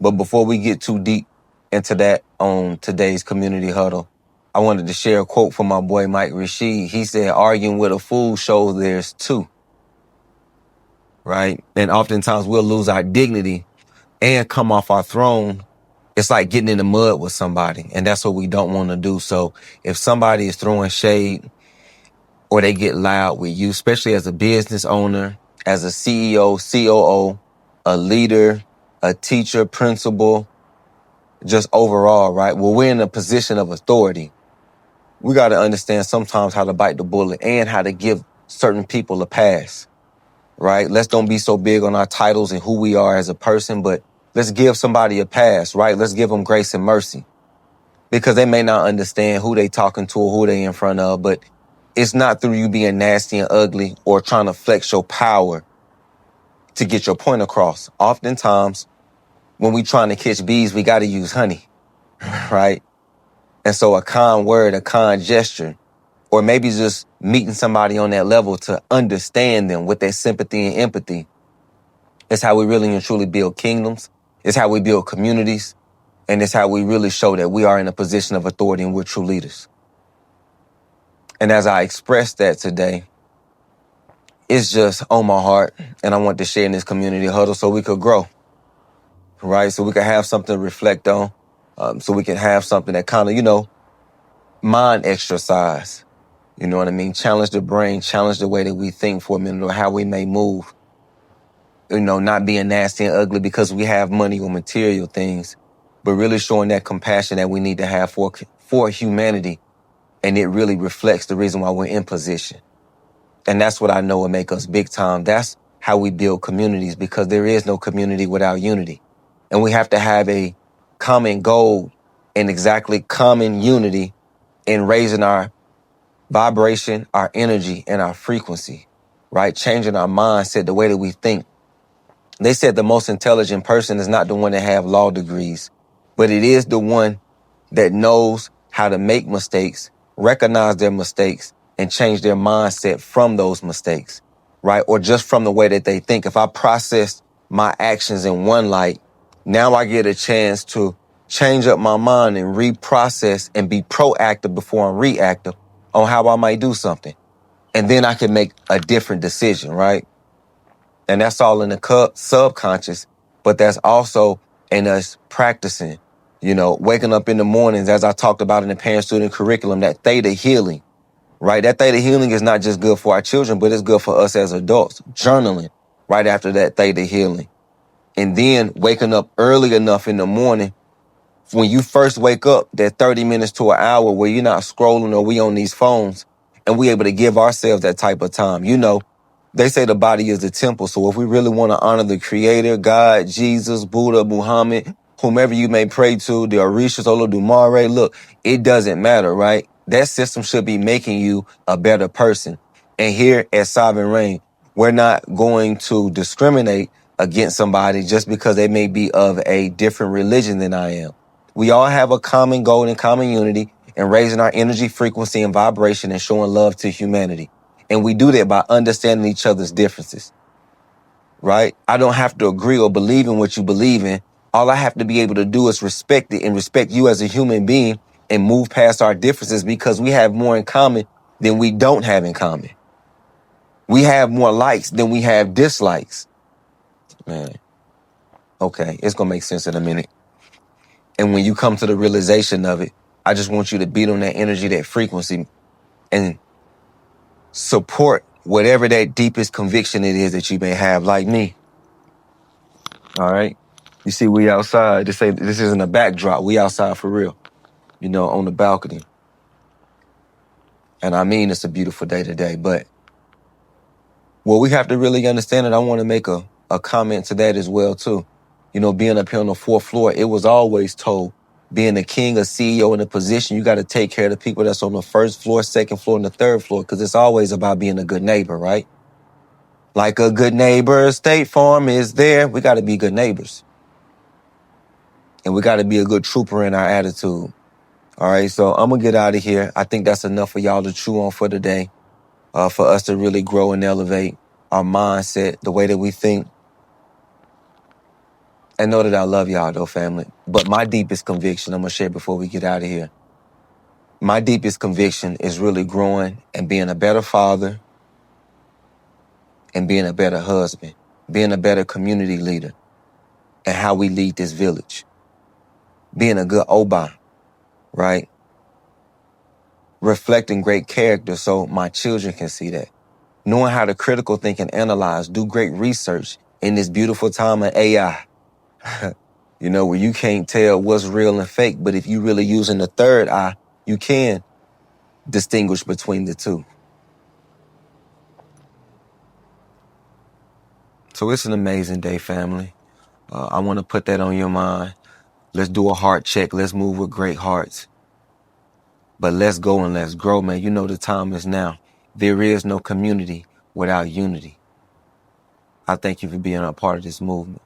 But before we get too deep into that on today's community huddle, I wanted to share a quote from my boy Mike Rashid. He said, arguing with a fool shows there's two, right? And oftentimes we'll lose our dignity and come off our throne. It's like getting in the mud with somebody, and that's what we don't want to do. So if somebody is throwing shade or they get loud with you, especially as a business owner, as a CEO, COO, a leader, a teacher, principal, just overall, right? Well, we're in a position of authority. We got to understand sometimes how to bite the bullet and how to give certain people a pass, right? Let's don't be so big on our titles and who we are as a person, but let's give somebody a pass, right? Let's give them grace and mercy because they may not understand who they talking to or who they in front of, but it's not through you being nasty and ugly or trying to flex your power to get your point across. Oftentimes, when we trying to catch bees, we got to use honey, right? And so a kind word, a kind gesture, or maybe just meeting somebody on that level to understand them with their sympathy and empathy is how we really and truly build kingdoms. It's how we build communities. And it's how we really show that we are in a position of authority and we're true leaders. And as I express that today, it's just on my heart. And I want to share in this community huddle so we could grow, right? So we can have something to reflect on. So we can have something that kind of, mind exercise. You know what I mean? Challenge the brain, challenge the way that we think for a minute or how we may move. Not being nasty and ugly because we have money or material things, but really showing that compassion that we need to have for humanity. And it really reflects the reason why we're in position. And that's what I know will make us big time. That's how we build communities, because there is no community without unity. And we have to have a common goal and exactly common unity in raising our vibration, our energy, and our frequency, right? Changing our mindset, the way that we think. They said the most intelligent person is not the one that have law degrees, but it is the one that knows how to make mistakes, recognize their mistakes, and change their mindset from those mistakes, right? Or just from the way that they think. If I process my actions in one light, now I get a chance to change up my mind and reprocess and be proactive before I'm reactive on how I might do something. And then I can make a different decision, right? And that's all in the subconscious, but that's also in us practicing, waking up in the mornings, as I talked about in the parent-student curriculum, that theta healing, right? That theta healing is not just good for our children, but it's good for us as adults. Journaling right after that theta healing. And then waking up early enough in the morning, when you first wake up, that 30 minutes to an hour where you're not scrolling or we on these phones, and we able to give ourselves that type of time. They say the body is the temple. So if we really want to honor the creator, God, Jesus, Buddha, Muhammad, whomever you may pray to, the Orishas, Olodumare, look, it doesn't matter, right? That system should be making you a better person. And here at Sovereign Reign, we're not going to discriminate against somebody just because they may be of a different religion than I am. We all have a common goal and common unity in raising our energy, frequency, and vibration and showing love to humanity. And we do that by understanding each other's differences, right? I don't have to agree or believe in what you believe in. All I have to be able to do is respect it and respect you as a human being and move past our differences, because we have more in common than we don't have in common. We have more likes than we have dislikes. Man, okay, it's going to make sense in a minute. And when you come to the realization of it, I just want you to beat on that energy, that frequency, and support whatever that deepest conviction it is that you may have, like me. All right? You see, we outside. This isn't a backdrop. We outside for real, on the balcony. And I mean, it's a beautiful day today. But we have to really understand it. I want to make a comment to that as well, too. Being up here on the fourth floor, it was always told, being a king, a CEO in a position, you got to take care of the people that's on the first floor, second floor, and the third floor, because it's always about being a good neighbor, right? Like a good neighbor, State Farm is there. We got to be good neighbors. And we got to be a good trooper in our attitude. All right, so I'm going to get out of here. I think that's enough for y'all to chew on for today, for us to really grow and elevate our mindset, the way that we think. And know that I love y'all though, family. But my deepest conviction, I'm gonna share before we get out of here. My deepest conviction is really growing and being a better father and being a better husband, being a better community leader, and how we lead this village. Being a good Oba, right? Reflecting great character so my children can see that. Knowing how to critical think and analyze, do great research in this beautiful time of AI. You know, where you can't tell what's real and fake, but if you really using the third eye, you can distinguish between the two. So it's an amazing day, family. I want to put that on your mind. Let's do a heart check. Let's move with great hearts. But let's go and let's grow, man. You know the time is now. There is no community without unity. I thank you for being a part of this movement.